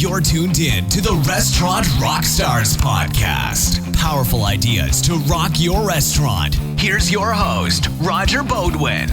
You're tuned in to the Restaurant Rockstars podcast. Powerful ideas to rock your restaurant. Here's your host, Roger Bodwin.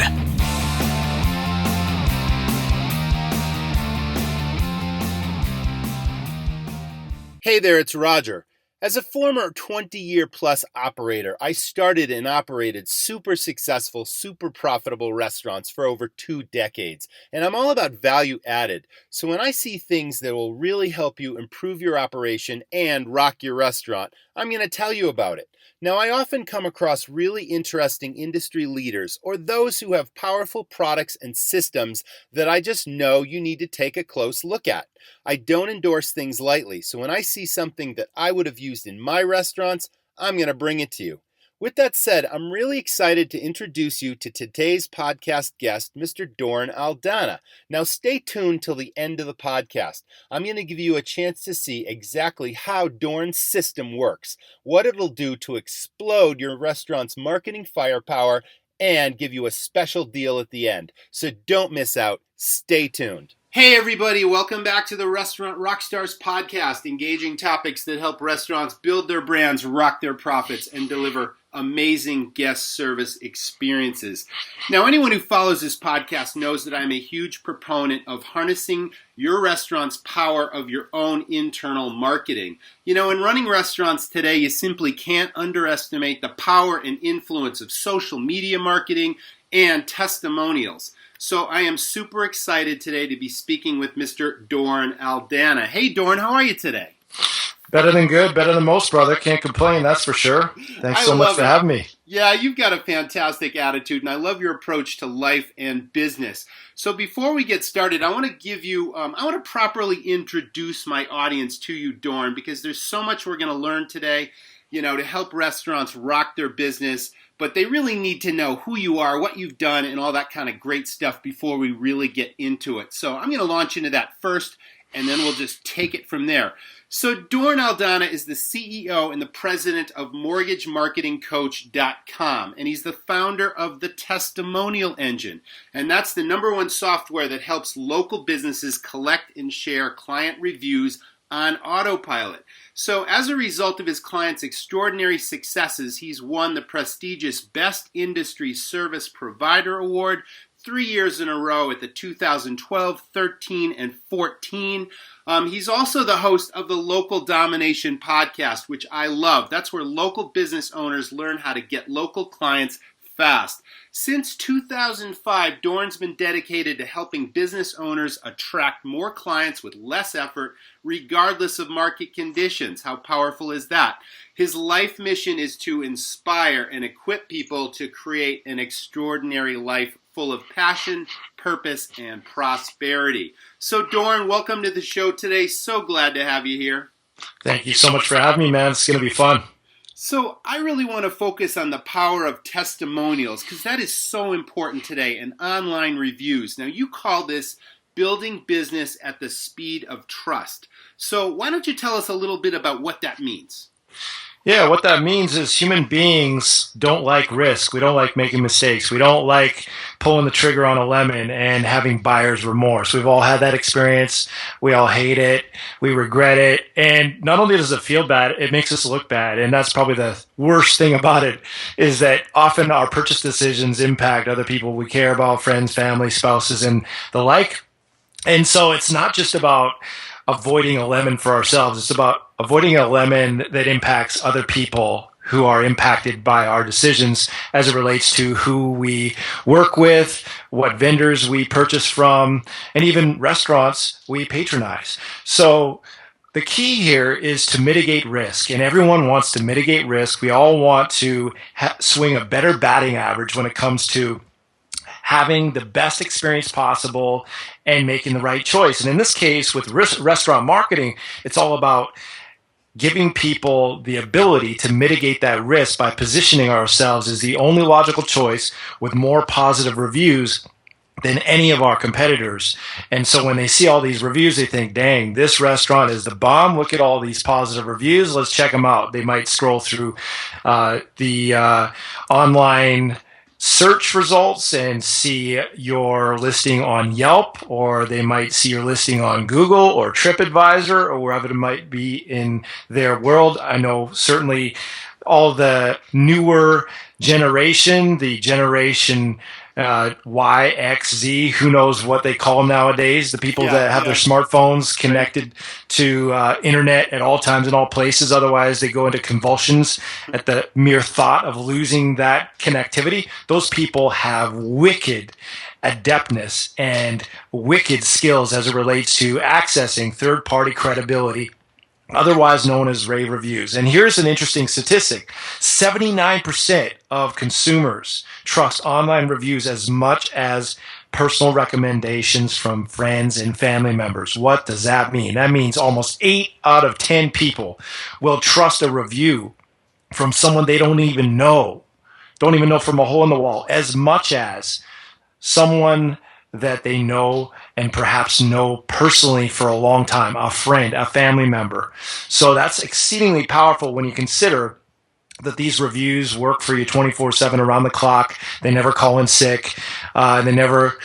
Hey there, it's Roger. As a former 20-year-plus operator, I started and operated super successful, super profitable restaurants for over 2 decades. And I'm all about value added. So when I see things that will really help you improve your operation and rock your restaurant, I'm going to tell you about it. Now, I often come across really interesting industry leaders or those who have powerful products and systems that I just know you need to take a close look at. I don't endorse things lightly, so when I see something that I would have used in my restaurants, I'm going to bring it to you. With that said, I'm really excited to introduce you to today's podcast guest, Mr. Doran Aldana. Now, stay tuned till the end of the podcast. I'm going to give you a chance to see exactly how Doran's system works, what it'll do to explode your restaurant's marketing firepower, and give you a special deal at the end. So don't miss out. Stay tuned. Hey everybody, welcome back to the Restaurant Rockstars podcast, engaging topics that help restaurants build their brands, rock their profits, and deliver amazing guest service experiences. Now, anyone who follows this podcast knows that I'm a huge proponent of harnessing your restaurant's power of your own internal marketing. You know, in running restaurants today, you simply can't underestimate the power and influence of social media marketing and testimonials. So I am super excited today to be speaking with Mr. Doran Aldana. Hey, Doran, how are you today? Better than good, better than most, brother. Can't complain, that's for sure. Thanks so much for having me. Yeah, you've got a fantastic attitude, and I love your approach to life and business. So before we get started, I want to give you, I want to properly introduce my audience to you, Doran, because there's so much we're going to learn today, you know, to help restaurants rock their business. But they really need to know who you are, what you've done, and all that kind of great stuff before we really get into it. So I'm going to launch into that first, and then we'll just take it from there. So Doran Aldana is the CEO and the president of MortgageMarketingCoach.com, and he's the founder of the Testimonial engine. And that's the #1 software that helps local businesses collect and share client reviews on Autopilot. So as a result of his clients' extraordinary successes, he's won the prestigious Best Industry Service Provider Award 3 years in a row at the 2012, 13, and 14. He's also the host of the Local Domination podcast, which I love. That's where local business owners learn how to get local clients fast. Since 2005, Doran's been dedicated to helping business owners attract more clients with less effort, regardless of market conditions. How powerful is that? His life mission is to inspire and equip people to create an extraordinary life full of passion, purpose, and prosperity. So, Doran, welcome to the show today. So glad to have you here. Thank you so much for having me, man. It's going to be fun. So I really want to focus on the power of testimonials because that is so important today, and online reviews. Now, you call this building business at the speed of trust. So why don't you tell us a little bit about what that means? Yeah, what that means is human beings don't like risk. We don't like making mistakes. We don't like pulling the trigger on a lemon and having buyer's remorse. We've all had that experience. We all hate it. We regret it. And not only does it feel bad, it makes us look bad. And that's probably the worst thing about it, is that often our purchase decisions impact other people we care about, friends, family, spouses, and the like. And so it's not just about avoiding a lemon for ourselves. It's about avoiding a lemon that impacts other people who are impacted by our decisions as it relates to who we work with, what vendors we purchase from, and even restaurants we patronize. So the key here is to mitigate risk, and everyone wants to mitigate risk. We all want to swing a better batting average when it comes to having the best experience possible and making the right choice. And in this case, with restaurant marketing, it's all about giving people the ability to mitigate that risk by positioning ourselves as the only logical choice with more positive reviews than any of our competitors. And so when they see all these reviews, they think, dang, this restaurant is the bomb. Look at all these positive reviews. Let's check them out. They might scroll through the online search results and see your listing on Yelp, or they might see your listing on Google or TripAdvisor or wherever it might be in their world. I know certainly all the newer generation, the generation Y, X, Z, who knows what they call them nowadays, the people that have their smartphones connected to internet at all times and all places. Otherwise, they go into convulsions at the mere thought of losing that connectivity. Those people have wicked adeptness and wicked skills as it relates to accessing third-party credibility, otherwise known as rave reviews. And here's an interesting statistic. 79% of consumers trust online reviews as much as personal recommendations from friends and family members. What does that mean? That means almost 8 out of 10 people will trust a review from someone they don't even know from a hole in the wall, as much as someone that they know and perhaps know personally for a long time, a friend, a family member. So that's exceedingly powerful when you consider that these reviews work for you 24/7 around the clock. They never call in sick. They never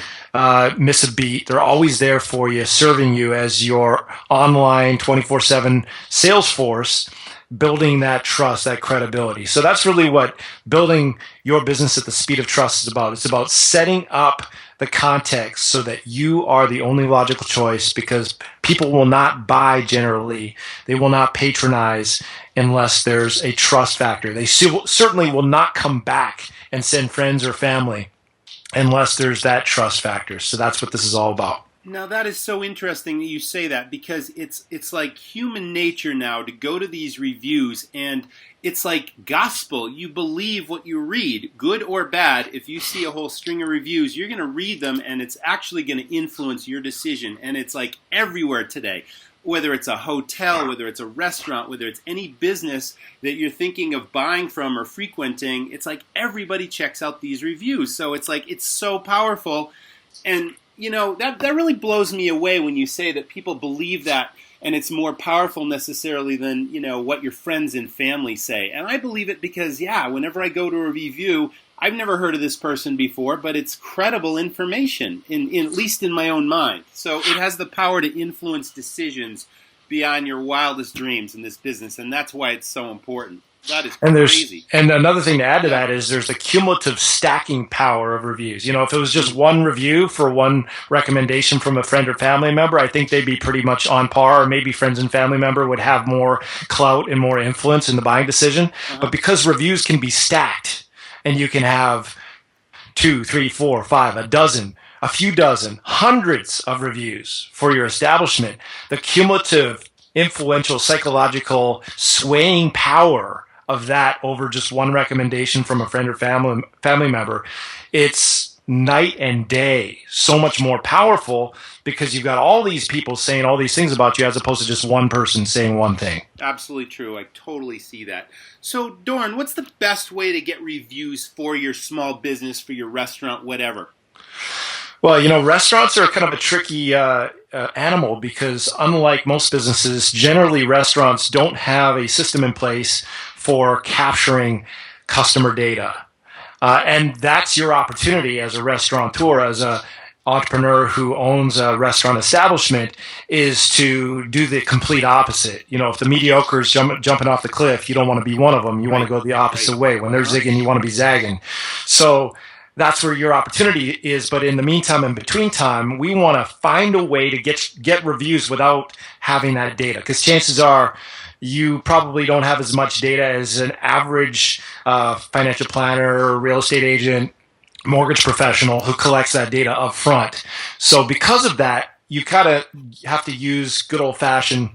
miss a beat. They're always there for you, serving you as your online 24/7 sales force, building that trust, that credibility. So that's really what building your business at the speed of trust is about. It's about setting up the context so that you are the only logical choice, because people will not buy generally. They will not patronize unless there's a trust factor. They certainly will not come back and send friends or family unless there's that trust factor. So that's what this is all about. Now that is so interesting that you say that, because it's like human nature now to go to these reviews, and it's like gospel. You believe what you read, good or bad. If you see a whole string of reviews, you're going to read them, and it's actually going to influence your decision. And it's like everywhere today, whether it's a hotel, whether it's a restaurant, whether it's any business that you're thinking of buying from or frequenting, it's like everybody checks out these reviews. So it's like it's so powerful. And you know, that really blows me away when you say that people believe that, and it's more powerful necessarily than, you know, what your friends and family say. And I believe it because, whenever I go to a review, I've never heard of this person before, but it's credible information, at least in my own mind. So it has the power to influence decisions beyond your wildest dreams in this business, and that's why it's so important. That is crazy. And another thing to add to that is there's the cumulative stacking power of reviews. You know, if it was just one review for one recommendation from a friend or family member, I think they'd be pretty much on par, or maybe friends and family member would have more clout and more influence in the buying decision. But because reviews can be stacked, and you can have 2, 3, 4, 5, a dozen, a few dozen, hundreds of reviews for your establishment, the cumulative influential psychological swaying power of that over just one recommendation from a friend or family member, it's night and day. So much more powerful, because you've got all these people saying all these things about you as opposed to just one person saying one thing. Absolutely true. I totally see that. So, Doran, what's the best way to get reviews for your small business, for your restaurant, whatever? Well, you know, restaurants are kind of a tricky animal, because unlike most businesses, generally restaurants don't have a system in place for capturing customer data. And that's your opportunity as a restaurateur, as a entrepreneur who owns a restaurant establishment, is to do the complete opposite. You know, if the mediocre is jumping off the cliff, you don't want to be one of them. You want to go the opposite way. When they're zigging, you want to be zagging. So that's where your opportunity is. But in the meantime, in between time, we want to find a way to get reviews without having that data, because chances are you probably don't have as much data as an average financial planner, real estate agent, mortgage professional who collects that data up front. So because of that, you kind of have to use good old-fashioned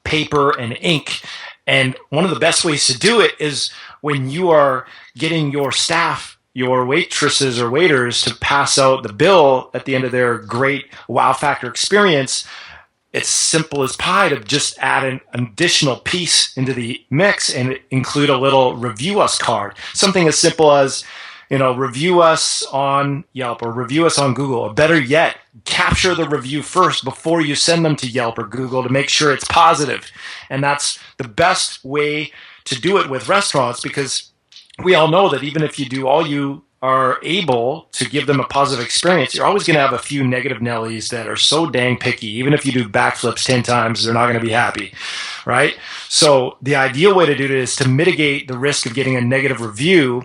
paper and ink. And one of the best ways to do it is when you are getting your staff, your waitresses or waiters, to pass out the bill at the end of their great wow factor experience. It's simple as pie to just add an additional piece into the mix and include a little review us card. Something as simple as, you know, review us on Yelp or review us on Google. Or better yet, capture the review first before you send them to Yelp or Google to make sure it's positive. And that's the best way to do it with restaurants, because we all know that even if you do all you are able to give them a positive experience, you're always going to have a few negative Nellies that are so dang picky. Even if you do backflips 10 times, they're not going to be happy, right? So the ideal way to do it is to mitigate the risk of getting a negative review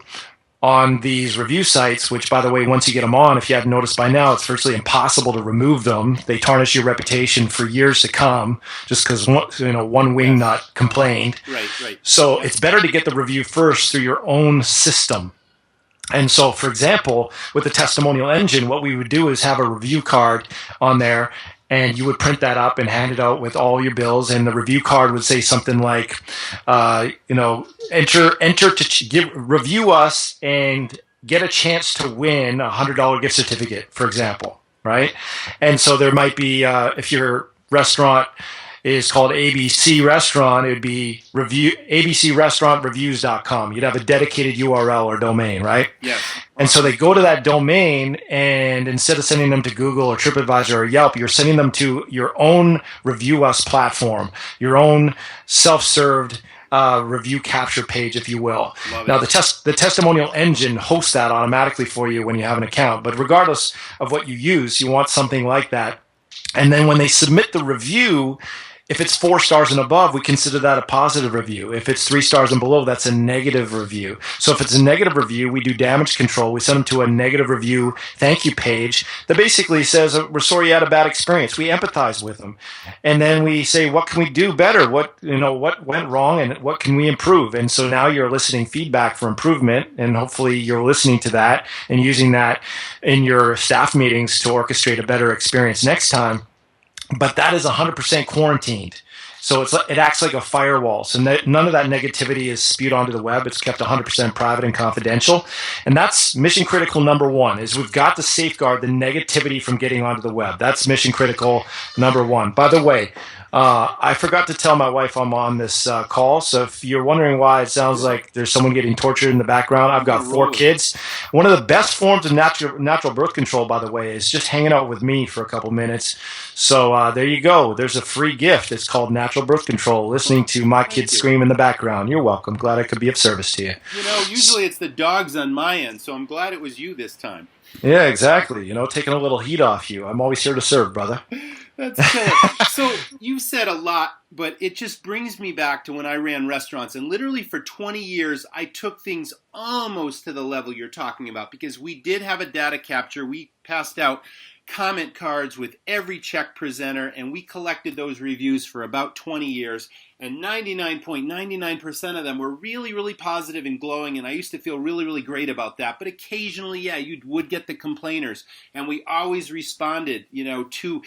on these review sites, which, by the way, once you get them on, if you haven't noticed by now, it's virtually impossible to remove them. They tarnish your reputation for years to come just because one wingnut complained. Right. So it's better to get the review first through your own system. And so, for example, with the testimonial engine, what we would do is have a review card on there, and you would print that up and hand it out with all your bills. And the review card would say something like, enter to review us and get a chance to win a $100 gift certificate, for example, right? And so there might be, if your restaurant is called ABC Restaurant, it would be abcrestaurantreviews.com. You'd have a dedicated URL or domain, right? Yes. And so they go to that domain, and instead of sending them to Google or TripAdvisor or Yelp, you're sending them to your own Review Us platform, your own self-served review capture page, if you will. Now, the testimonial engine hosts that automatically for you when you have an account. But regardless of what you use, you want something like that. And then when they submit the review, if it's 4 stars and above, we consider that a positive review. If it's 3 stars and below, that's a negative review. So if it's a negative review, we do damage control. We send them to a negative review thank you page that basically says, we're sorry you had a bad experience. We empathize with them. And then we say, what can we do better? What went wrong and what can we improve? And so now you're eliciting feedback for improvement, and hopefully you're listening to that and using that in your staff meetings to orchestrate a better experience next time. But that is 100% quarantined. So it acts like a firewall. So none of that negativity is spewed onto the web. It's kept 100% private and confidential. And that's mission critical number one, is we've got to safeguard the negativity from getting onto the web. That's mission critical number one. By the way, I forgot to tell my wife I'm on this call. So if you're wondering why it sounds like there's someone getting tortured in the background, I've got 4 kids. One of the best forms of natural birth control, by the way, is just hanging out with me for a couple minutes. So there you go. There's a free gift. It's called natural birth control, listening to my kids scream in the background. You're welcome. Glad I could be of service to you. Usually it's the dogs on my end, so I'm glad it was you this time. Yeah, exactly. Taking a little heat off you. I'm always here to serve, brother. That's cool. So you said a lot, but it just brings me back to when I ran restaurants. And literally for 20 years, I took things almost to the level you're talking about, because we did have a data capture. We passed out comment cards with every check presenter, and we collected those reviews for about 20 years. And 99.99% of them were really, really positive and glowing, and I used to feel really, really great about that. But occasionally, you would get the complainers, and we always responded, to...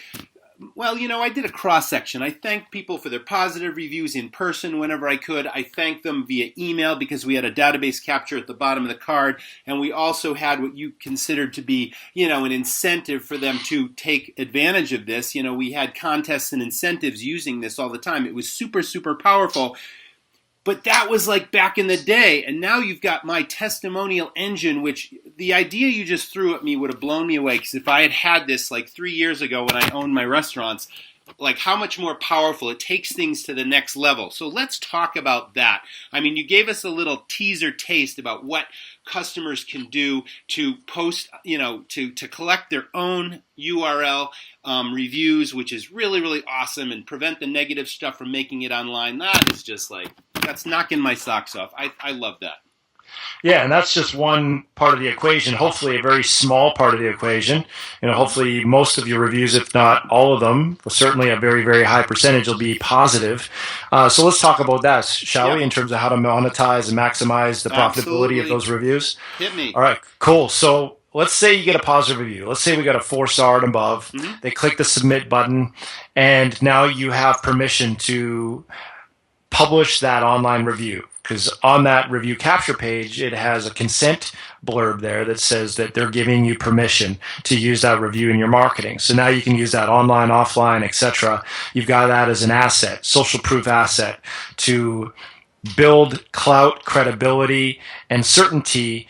Well, I did a cross-section. I thanked people for their positive reviews in person whenever I could. I thanked them via email because we had a database capture at the bottom of the card. And we also had what you considered to be, an incentive for them to take advantage of this. We had contests and incentives using this all the time. It was super, super powerful. But that was like back in the day, and now you've got my testimonial engine, which the idea you just threw at me would have blown me away, because if I had this like 3 years ago when I owned my restaurants, like how much more powerful. It takes things to the next level. So let's talk about that. I mean, you gave us a little teaser taste about what customers can do to post, to collect their own URL reviews, which is really, really awesome, and prevent the negative stuff from making it online. That is just that's knocking my socks off. I love that. Yeah, and that's just one part of the equation, hopefully a very small part of the equation. Hopefully most of your reviews, if not all of them, certainly a very, very high percentage will be positive. So let's talk about that, shall we, in terms of how to monetize and maximize the profitability of those reviews? Hit me. All right, cool. So let's say you get a positive review. Let's say we got a 4-star and above. Mm-hmm. They click the submit button, and now you have permission to publish that online review. Because on that review capture page, it has a consent blurb there that says that they're giving you permission to use that review in your marketing. So now you can use that online, offline, etc. You've got that as an asset, social proof asset, to build clout, credibility, and certainty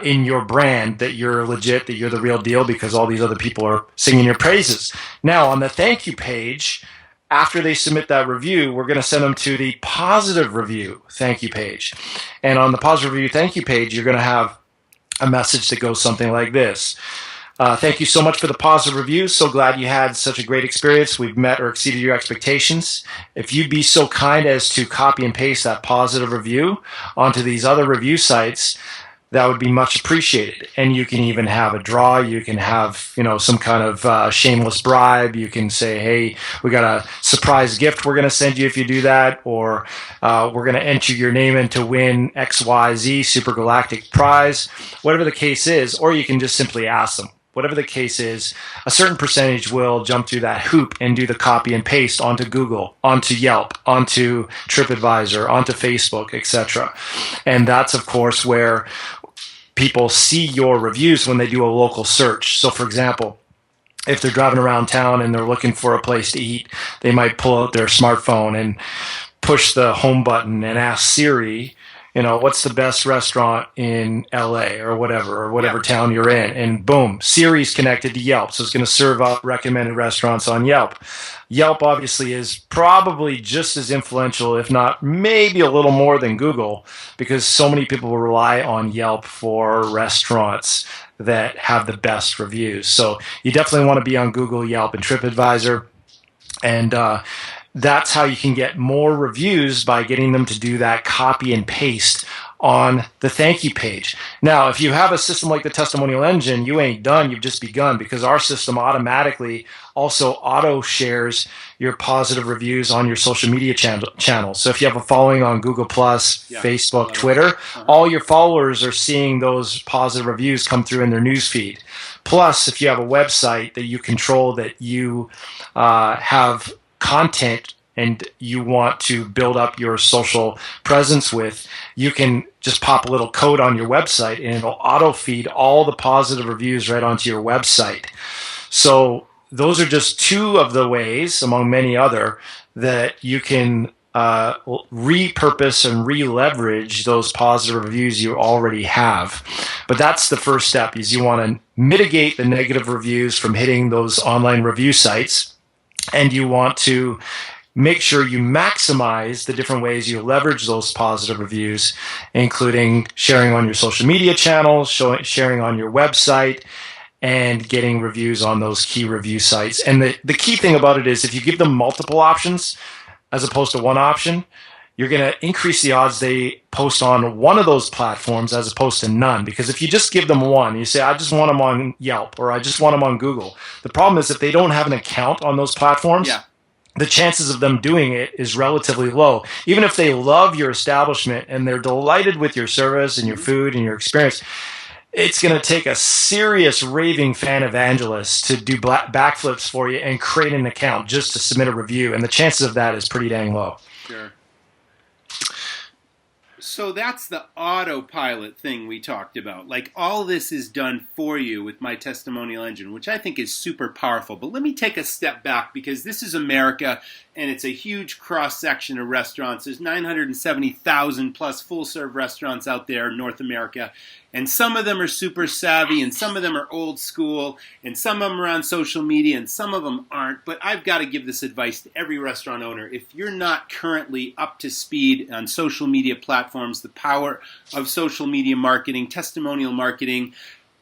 in your brand that you're legit, that you're the real deal, because all these other people are singing your praises. Now, on the thank you page, after they submit that review, we're going to send them to the positive review thank you page. And on the positive review thank you page, you're going to have a message that goes something like this. Thank you so much for the positive reviews. So glad you had such a great experience. We've met or exceeded your expectations. If you'd be so kind as to copy and paste that positive review onto these other review sites, that would be much appreciated. And you can even have a draw. You can have, some kind of shameless bribe. You can say, hey, we got a surprise gift we're going to send you if you do that, or we're going to enter your name in to win XYZ Super Galactic prize, whatever the case is. Or you can just simply ask them. Whatever the case is, a certain percentage will jump through that hoop and do the copy and paste onto Google, onto Yelp, onto TripAdvisor, onto Facebook, etc. And that's, of course, where people see your reviews when they do a local search. So, for example, if they're driving around town and they're looking for a place to eat, they might pull out their smartphone and push the home button and ask Siri, what's the best restaurant in LA or whatever town you're in? And boom, Siri's connected to Yelp. So it's going to serve up recommended restaurants on Yelp. Yelp obviously is probably just as influential, if not maybe a little more than Google, because so many people rely on Yelp for restaurants that have the best reviews. So you definitely want to be on Google, Yelp, and TripAdvisor. And that's how you can get more reviews, by getting them to do that copy and paste on the thank you page. Now, if you have a system like the Testimonial Engine, you ain't done, you've just begun, because our system automatically also auto shares your positive reviews on your social media channels. So if you have a following on Google+, Facebook, Twitter, all your followers are seeing those positive reviews come through in their news feed. Plus, if you have a website that you control, that you have content and you want to build up your social presence with, you can just pop a little code on your website and it'll auto feed all the positive reviews right onto your website. So those are just two of the ways, among many other, that you can repurpose and re-leverage those positive reviews you already have. But that's the first step, is you want to mitigate the negative reviews from hitting those online review sites. And you want to make sure you maximize the different ways you leverage those positive reviews, including sharing on your social media channels, sharing on your website, and getting reviews on those key review sites. And the key thing about it is, if you give them multiple options as opposed to one option, you're going to increase the odds they post on one of those platforms as opposed to none. Because if you just give them one, you say, I just want them on Yelp, or I just want them on Google. The problem is, if they don't have an account on those platforms, the chances of them doing it is relatively low. Even if they love your establishment and they're delighted with your service and your food and your experience, it's going to take a serious raving fan evangelist to do backflips for you and create an account just to submit a review. And the chances of that is pretty dang low. Sure. So that's the autopilot thing we talked about. Like, all this is done for you with my Testimonial Engine, which I think is super powerful. But let me take a step back, because this is America, and it's a huge cross-section of restaurants. There's 970,000 plus full-serve restaurants out there in North America. And some of them are super savvy, and some of them are old school, and some of them are on social media, and some of them aren't. But I've got to give this advice to every restaurant owner. If you're not currently up to speed on social media platforms, the power of social media marketing, testimonial marketing.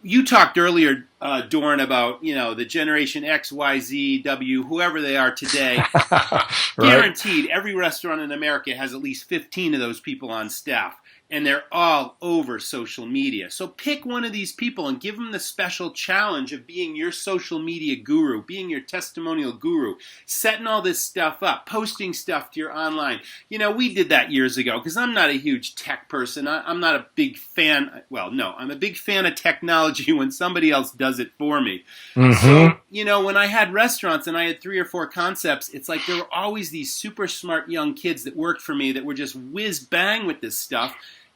You talked earlier, Dorn, about the generation X, Y, Z, W, whoever they are today. Right. Guaranteed, every restaurant in America has at least 15 of those people on staff. And they're all over social media. So pick one of these people and give them the special challenge of being your social media guru, being your testimonial guru, setting all this stuff up, posting stuff to your online. We did that years ago, because I'm not a huge tech person. I'm not a big fan. Well, no, I'm a big fan of technology when somebody else does it for me. Mm-hmm. So, when I had restaurants and I had 3 or 4 concepts, it's like there were always these super smart young kids that worked for me that were just whiz bang with this stuff.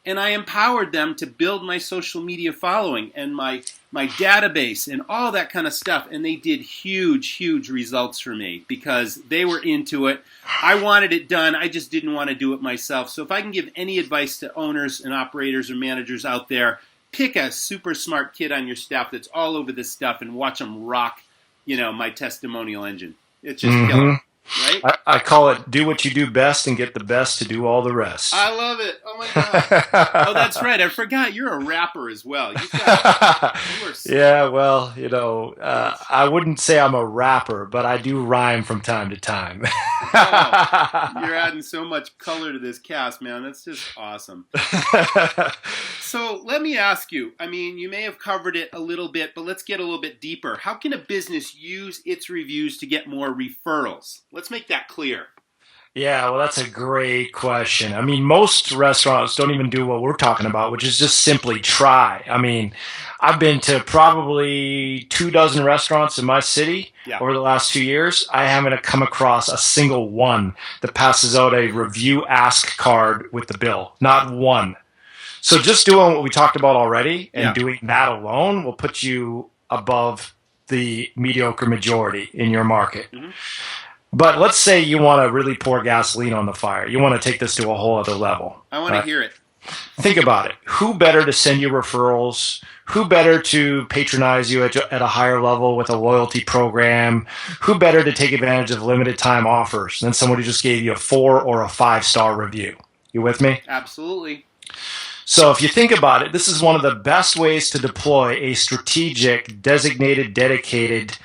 And I empowered them to build my social media following and my database and all that kind of stuff. And they did huge, huge results for me, because they were into it. I wanted it done. I just didn't want to do it myself. So if I can give any advice to owners and operators or managers out there, pick a super smart kid on your staff that's all over this stuff and watch them rock, my Testimonial Engine. It's just killer. right? I call it do what you do best and get the best to do all the rest. I love it. Oh my God. Oh, that's right. I forgot you're a rapper as well. Yeah, well, I wouldn't say I'm a rapper, but I do rhyme from time to time. Oh, you're adding so much color to this cast, man. That's just awesome. So let me ask you, I mean, you may have covered it a little bit, but let's get a little bit deeper. How can a business use its reviews to get more referrals? Let's make that clear. Yeah, well, that's a great question. I mean, most restaurants don't even do what we're talking about, which is just simply try. I mean, I've been to probably 24 restaurants in my city over the last 2 years. I haven't come across a single one that passes out a review ask card with the bill. Not one. So just doing what we talked about already and doing that alone will put you above the mediocre majority in your market. Mm-hmm. But let's say you want to really pour gasoline on the fire. You want to take this to a whole other level. I want to hear it. Think about it. Who better to send you referrals? Who better to patronize you at a higher level with a loyalty program? Who better to take advantage of limited time offers than someone who just gave you a 4 or a 5-star review? You with me? Absolutely. So if you think about it, this is one of the best ways to deploy a strategic, designated, dedicated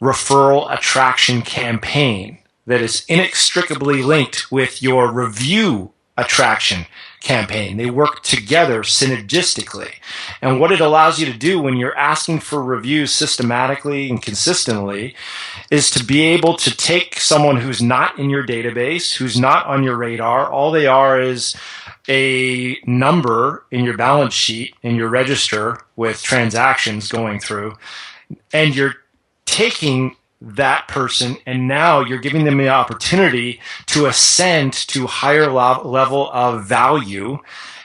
referral attraction campaign that is inextricably linked with your review attraction campaign. They work together synergistically. And what it allows you to do when you're asking for reviews systematically and consistently is to be able to take someone who's not in your database, who's not on your radar. All they are is a number in your balance sheet, in your register with transactions going through, and you're taking that person and now you're giving them the opportunity to ascend to higher level of value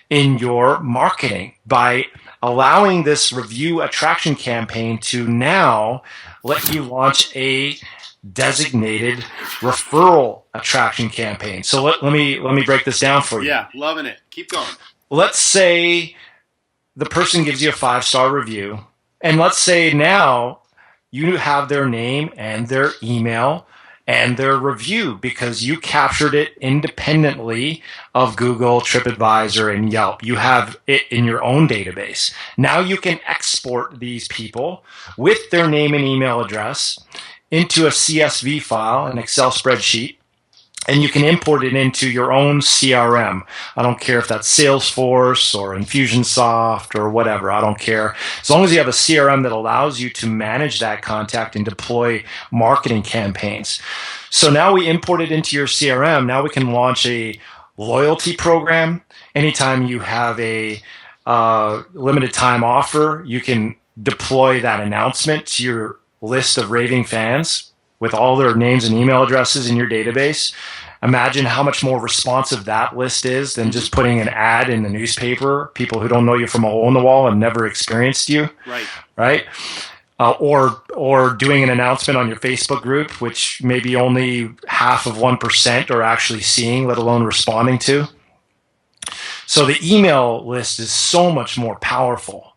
in your marketing by allowing this review attraction campaign to now let you launch a designated referral attraction campaign. So let me break this down for you. Yeah, loving it. Keep going. Let's say the person gives you a 5-star review, and let's say now you have their name and their email and their review because you captured it independently of Google, TripAdvisor, and Yelp. You have it in your own database. Now you can export these people with their name and email address into a CSV file, an Excel spreadsheet, and you can import it into your own CRM. I don't care if that's Salesforce or Infusionsoft or whatever. I don't care. As long as you have a CRM that allows you to manage that contact and deploy marketing campaigns. So now we import it into your CRM. Now we can launch a loyalty program. Anytime you have a limited time offer, you can deploy that announcement to your list of raving fans with all their names and email addresses in your database. Imagine how much more responsive that list is than just putting an ad in the newspaper, people who don't know you from a hole in the wall and never experienced you. Right? Or doing an announcement on your Facebook group, which maybe only 0.5% are actually seeing, let alone responding to. So the email list is so much more powerful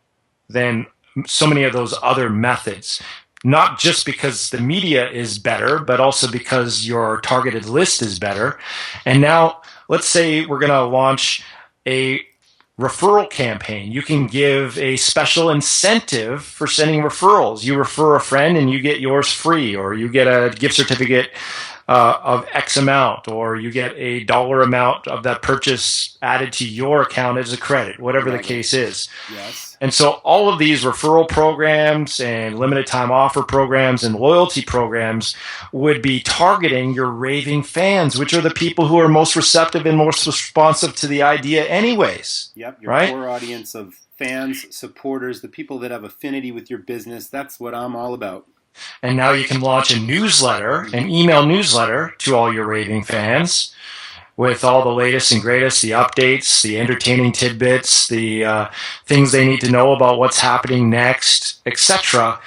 than so many of those other methods. Not just because the media is better, but also because your targeted list is better. And now let's say we're going to launch a referral campaign. You can give a special incentive for sending referrals. You refer a friend and you get yours free, or you get a gift certificate of X amount, or you get a dollar amount of that purchase added to your account as a credit, whatever the case is. Yes. And so all of these referral programs and limited time offer programs and loyalty programs would be targeting your raving fans, which are the people who are most receptive and most responsive to the idea anyways. Yep, your core audience of fans, supporters, the people that have affinity with your business. That's what I'm all about. And now you can launch a newsletter, an email newsletter to all your raving fans with all the latest and greatest, the updates, the entertaining tidbits, the things they need to know about what's happening next, etc.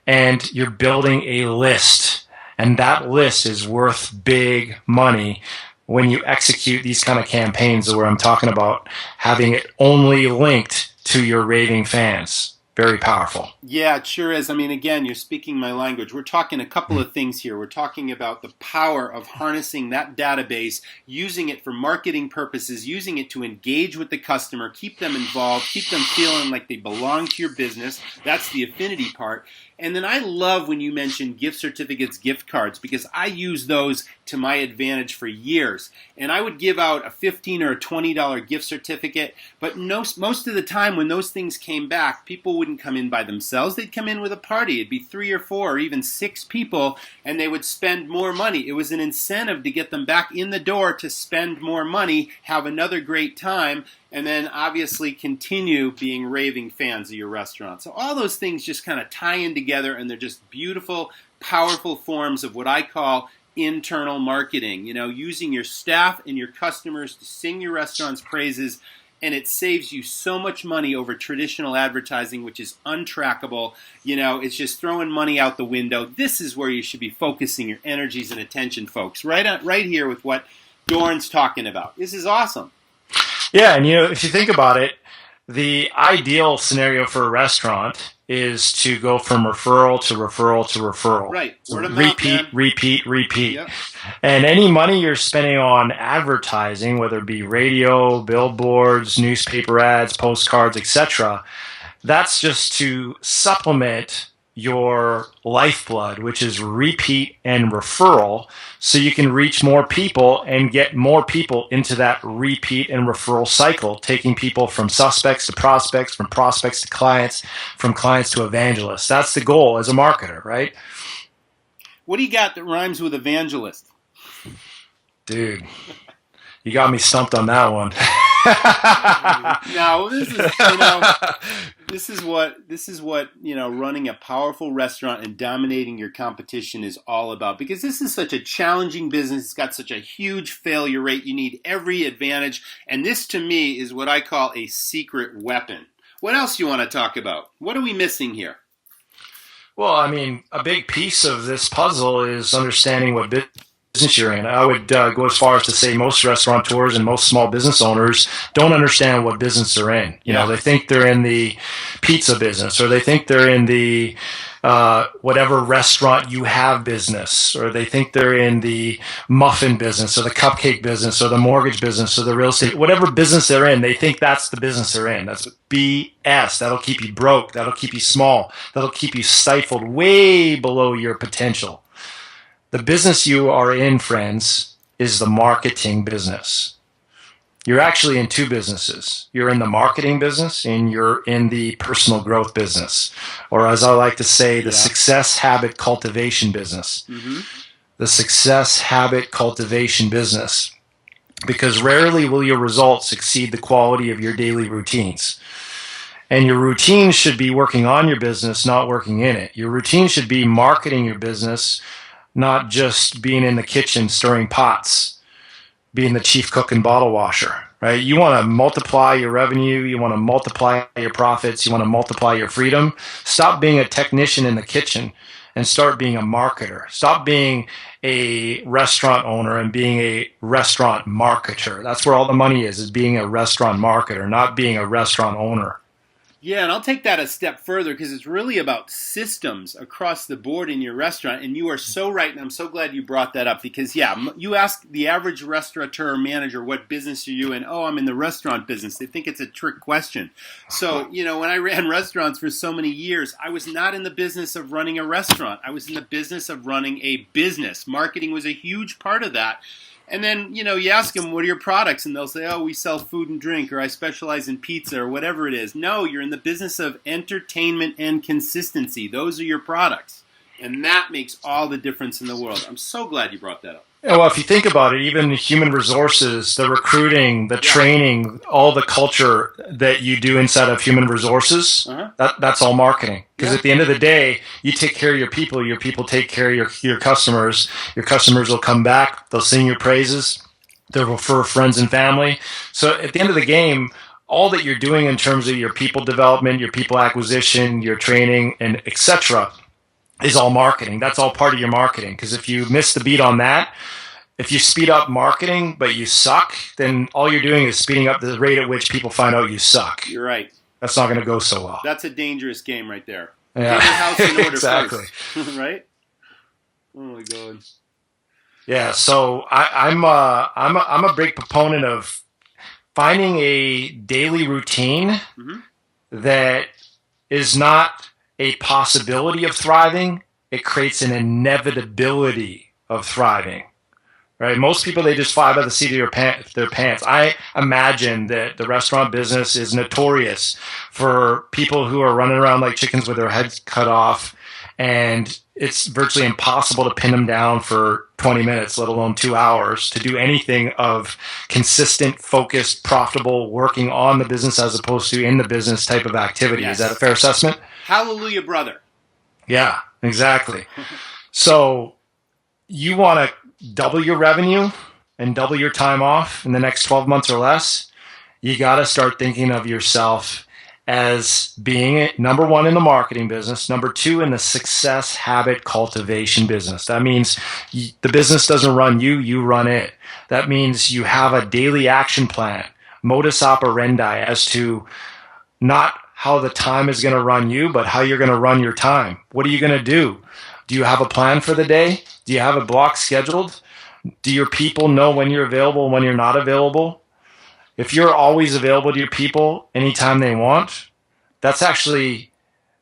And you're building a list. And that list is worth big money when you execute these kind of campaigns where I'm talking about having it only linked to your raving fans. very powerful. Yeah, it sure is. I mean, again, you're speaking my language. We're talking a couple of things here. We're talking about the power of harnessing that database, using it for marketing purposes, using it to engage with the customer, keep them involved, keep them feeling like they belong to your business. That's the affinity part. And then I love when you mention gift certificates, gift cards, because I use those to my advantage for years. And I would give out a $15 or a $20 gift certificate, but most of the time when those things came back, people wouldn't come in by themselves. They'd come in with a party. It'd be 3 or 4 or even 6 people, and they would spend more money. It was an incentive to get them back in the door to spend more money, have another great time, and then obviously continue being raving fans of your restaurant. So all those things just kind of tie in together, and they're just beautiful, powerful forms of what I call internal marketing. You know, using your staff and your customers to sing your restaurant's praises, and it saves you so much money over traditional advertising, which is untrackable. You know, it's just throwing money out the window. This is where you should be focusing your energies and attention, folks. Right here with what Doran's talking about. This is awesome. Yeah, and if you think about it, the ideal scenario for a restaurant is to go from referral to referral to referral. Right. Word of mouth, man. Repeat. Yep. And any money you're spending on advertising, whether it be radio, billboards, newspaper ads, postcards, etc., that's just to supplement your lifeblood, which is repeat and referral, so you can reach more people and get more people into that repeat and referral cycle, taking people from suspects to prospects, from prospects to clients, from clients to evangelists. That's the goal as a marketer, right? What do you got that rhymes with evangelist? Dude, you got me stumped on that one. No, this is what running a powerful restaurant and dominating your competition is all about, because this is such a challenging business. It's got such a huge failure rate. You need every advantage, and this to me is what I call a secret weapon. What else do you want to talk about? What are we missing here? Well, I mean, a big piece of this puzzle is understanding what business you're in. I would go as far as to say most restaurateurs and most small business owners don't understand what business they're in. You know, they think they're in the pizza business, or they think they're in the whatever restaurant you have business, or they think they're in the muffin business or the cupcake business or the mortgage business or the real estate, whatever business they're in, they think that's the business they're in. That's BS. That'll keep you broke. That'll keep you small. That'll keep you stifled way below your potential. The business you are in, friends, is the marketing business. You're actually in 2 businesses. You're in the marketing business and you're in the personal growth business, or as I like to say, the success habit cultivation business. Mm-hmm. The success habit cultivation business. Because rarely will your results exceed the quality of your daily routines. And your routine should be working on your business, not working in it. Your routine should be marketing your business, not just being in the kitchen stirring pots, being the chief cook and bottle washer, right? You want to multiply your revenue. You want to multiply your profits. You want to multiply your freedom. Stop being a technician in the kitchen and start being a marketer. Stop being a restaurant owner and being a restaurant marketer. That's where all the money is being a restaurant marketer, not being a restaurant owner. Yeah, and I'll take that a step further, because it's really about systems across the board in your restaurant. And you are so right, and I'm so glad you brought that up, because, you ask the average restaurateur or manager, what business are you in? Oh, I'm in the restaurant business. They think it's a trick question. So, when I ran restaurants for so many years, I was not in the business of running a restaurant. I was in the business of running a business. Marketing was a huge part of that. And then, you ask them, what are your products? And they'll say, oh, we sell food and drink, or I specialize in pizza, or whatever it is. No, you're in the business of entertainment and consistency. Those are your products. And that makes all the difference in the world. I'm so glad you brought that up. Well, if you think about it, even human resources, the recruiting, the training, all the culture that you do inside of human resources, that's all marketing. Because at the end of the day, you take care of your people take care of your customers. Your customers will come back, they'll sing your praises, they'll refer friends and family. So at the end of the game, all that you're doing in terms of your people development, your people acquisition, your training, and etc., is all marketing. That's all part of your marketing. Because if you miss the beat on that, if you speed up marketing but you suck, then all you're doing is speeding up the rate at which people find out you suck. You're right. that's not going to go so well. That's a dangerous game right there. Yeah. Get your house in order exactly. first, right? Oh my God. Yeah, so I'm a big proponent of finding a daily routine that is not a possibility of thriving. It creates an inevitability of thriving. Right? Most people, they just fly by the seat of their pants. I imagine that the restaurant business is notorious for people who are running around like chickens with their heads cut off, and it's virtually impossible to pin them down for 20 minutes, let alone 2 hours, to do anything of consistent, focused, profitable, working on the business as opposed to in the business type of activity. Yes. Is that a fair assessment? Hallelujah, brother. Yeah, exactly. So you want to double your revenue and double your time off in the next 12 months or less, you got to start thinking of yourself as being number one in the marketing business, number two in the success habit cultivation business. That means the business doesn't run you, you run it. That means you have a daily action plan, modus operandi as to not how the time is going to run you, but how you're going to run your time. What are you going to do? Do you have a plan for the day? Do you have a block scheduled? Do your people know when you're available and when you're not available? If you're always available to your people anytime they want, that's actually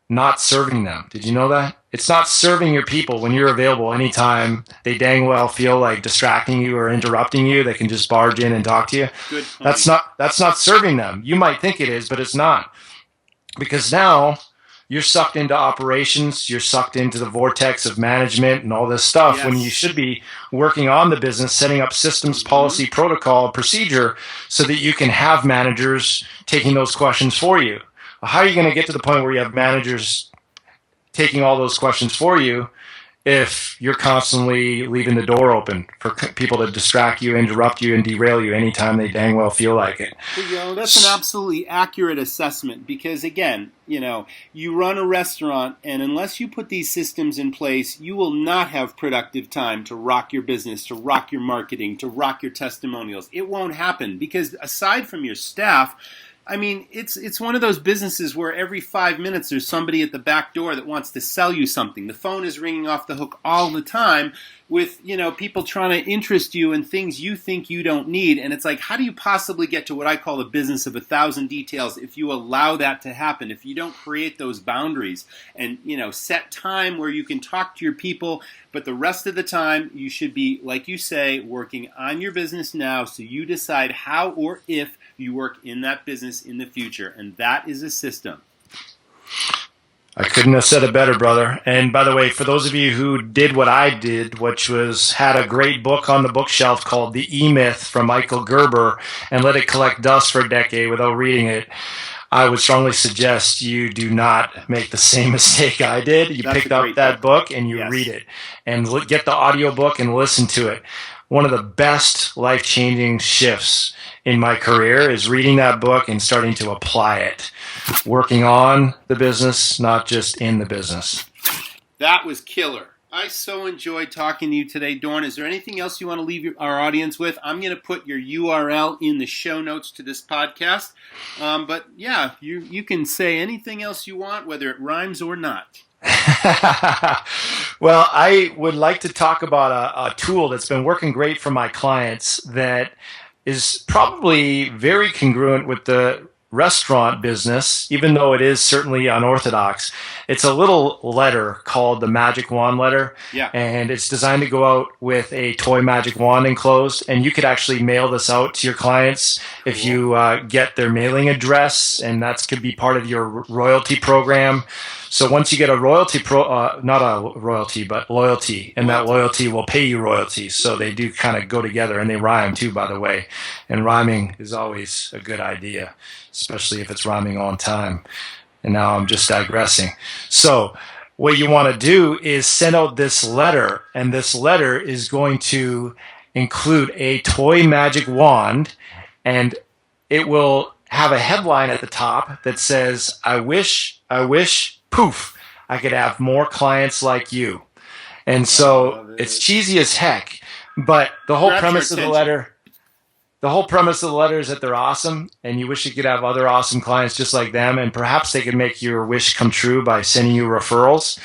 not serving them. Did you know that? It's not serving your people when you're available anytime they dang well feel like distracting you or interrupting you. They can just barge in and talk to you. Good point. That's not serving them. You might think it is, but it's not. Because now you're sucked into operations, you're sucked into the vortex of management and all this stuff when you should be working on the business, setting up systems, policy, protocol, procedure so that you can have managers taking those questions for you. How are you going to get to the point where you have managers taking all those questions for you if you're constantly leaving the door open for people to distract you, interrupt you, and derail you anytime they dang well feel like it? Well, that's an absolutely accurate assessment because, again, you run a restaurant, and unless you put these systems in place, you will not have productive time to rock your business, to rock your marketing, to rock your testimonials. It won't happen because aside from your staff, I mean, it's one of those businesses where every 5 minutes there's somebody at the back door that wants to sell you something. The phone is ringing off the hook all the time with, people trying to interest you in things you think you don't need. And it's like, how do you possibly get to what I call the business of 1,000 details if you allow that to happen, if you don't create those boundaries and, set time where you can talk to your people, but the rest of the time you should be, like you say, working on your business now so you decide how or if you work in that business in the future. And that is a system. I couldn't have said it better, brother. And by the way, for those of you who did what I did, which was had a great book on the bookshelf called The E-Myth from Michael Gerber and let it collect dust for a decade without reading it, I would strongly suggest you do not make the same mistake I did. You pick up that book and you read it and get the audio book and listen to it. One of the best life-changing shifts in my career is reading that book and starting to apply it. Working on the business, not just in the business. That was killer. I so enjoyed talking to you today, Dorn. Is there anything else you want to leave our audience with? I'm going to put your URL in the show notes to this podcast. But yeah, you can say anything else you want, whether it rhymes or not. Well, I would like to talk about a tool that's been working great for my clients that is probably very congruent with the restaurant business, even though it is certainly unorthodox. It's a little letter called the Magic Wand letter. Yeah. And it's designed to go out with a toy magic wand enclosed. And you could actually mail this out to your clients if you get their mailing address. And that could be part of your royalty program. So once you get a royalty, not a royalty, but loyalty, and that loyalty will pay you royalties. So they do kind of go together, and they rhyme too, by the way. And rhyming is always a good idea, especially if it's rhyming on time. And now I'm just digressing. So what you want to do is send out this letter, and this letter is going to include a toy magic wand, and it will have a headline at the top that says, I wish, poof, I could have more clients like you. And so it's cheesy as heck, but the whole premise of the letter, The whole premise of the letter is that they're awesome and you wish you could have other awesome clients just like them, and perhaps they could make your wish come true by sending you referrals.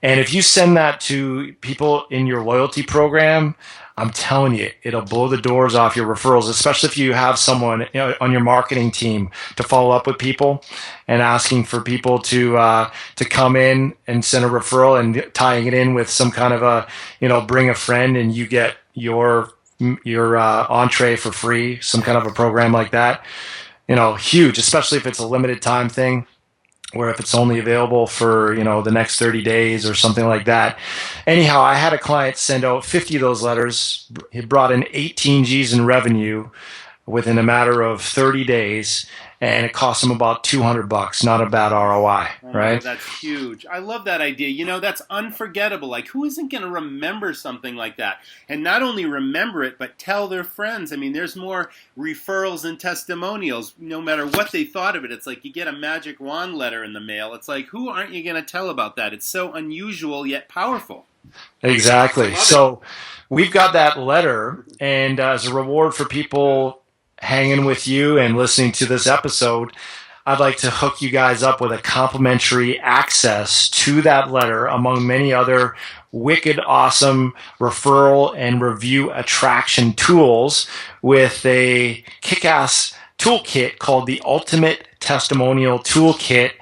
And if you send that to people in your loyalty program, I'm telling you, it'll blow the doors off your referrals, especially if you have someone on your marketing team to follow up with people and asking for people to come in and send a referral and tying it in with some kind of a, bring a friend and you get your entree for free, some kind of a program like that. Huge, especially if it's a limited time thing, or if it's only available for, the next 30 days or something like that. Anyhow, I had a client send out 50 of those letters. He brought in 18 G's in revenue within a matter of 30 days, and it cost him about $200. Not a bad ROI, right? That's huge. I love that idea. That's unforgettable. Like, who isn't going to remember something like that? And not only remember it, but tell their friends. I mean, there's more referrals and testimonials, no matter what they thought of it. It's like you get a magic wand letter in the mail. It's like, who aren't you going to tell about that? It's so unusual yet powerful. Exactly. So we've got that letter, and as a reward for people hanging with you and listening to this episode, I'd like to hook you guys up with a complimentary access to that letter, among many other wicked awesome referral and review attraction tools, with a kick-ass toolkit called the Ultimate Testimonial Toolkit.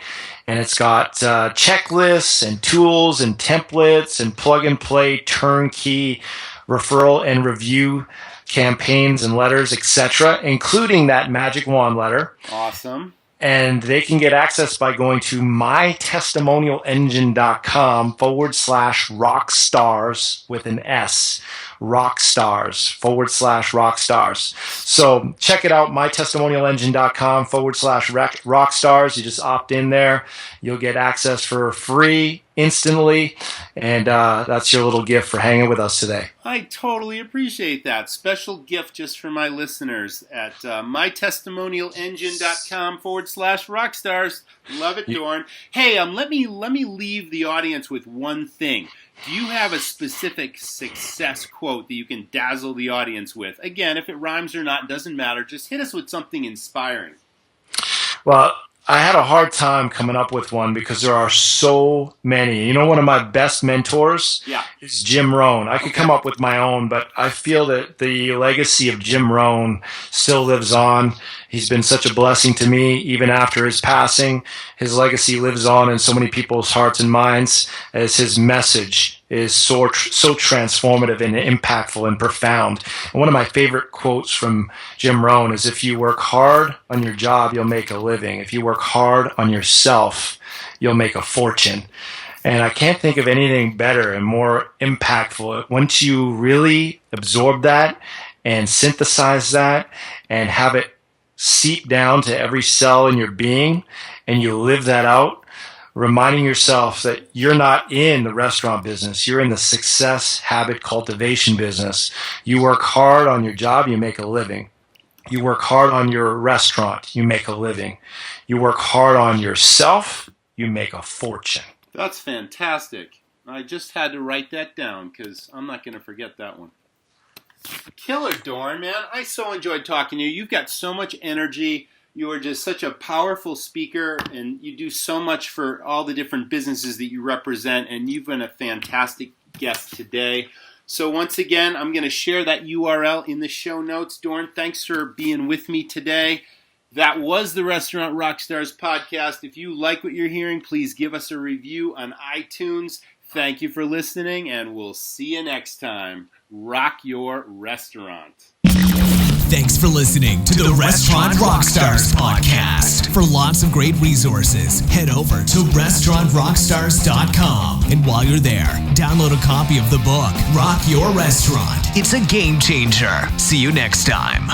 And it's got checklists and tools and templates and plug-and-play turnkey referral and review campaigns and letters, etc., including that magic wand letter. Awesome. And they can get access by going to mytestimonialengine.com/rockstars with an S. Rockstars/rockstars. So check it out, mytestimonialengine.com/rockstars. You just opt in there. You'll get access for free instantly. And that's your little gift for hanging with us today. I totally appreciate that. Special gift just for my listeners at mytestimonialengine.com/rockstars. Love it, Dorn. Hey, let me leave the audience with one thing. Do you have a specific success quote that you can dazzle the audience with? Again, if it rhymes or not, doesn't matter. Just hit us with something inspiring. Well, I had a hard time coming up with one because there are so many. One of my best mentors is Jim Rohn. I could come up with my own, but I feel that the legacy of Jim Rohn still lives on. He's been such a blessing to me. Even after his passing, his legacy lives on in so many people's hearts and minds, as his message is so transformative and impactful and profound. And one of my favorite quotes from Jim Rohn is, if you work hard on your job, you'll make a living. If you work hard on yourself, you'll make a fortune. And I can't think of anything better and more impactful. Once you really absorb that and synthesize that and have it seep down to every cell in your being, and you live that out, reminding yourself that you're not in the restaurant business. You're in the success habit cultivation business. You work hard on your job, you make a living. You work hard on your restaurant, you make a living. You work hard on yourself, you make a fortune. That's fantastic. I just had to write that down because I'm not going to forget that one. Killer, Dorn, man. I so enjoyed talking to you. You've got so much energy. You are just such a powerful speaker, and you do so much for all the different businesses that you represent, and you've been a fantastic guest today. So once again, I'm going to share that URL in the show notes. Dorn, thanks for being with me today. That was the Restaurant Rockstars podcast. If you like what you're hearing, please give us a review on iTunes. Thank you for listening, and we'll see you next time. Rock your restaurant. Thanks for listening to the Restaurant Rockstars podcast. For lots of great resources, head over to restaurantrockstars.com. And while you're there, download a copy of the book, Rock Your Restaurant. It's a game changer. See you next time.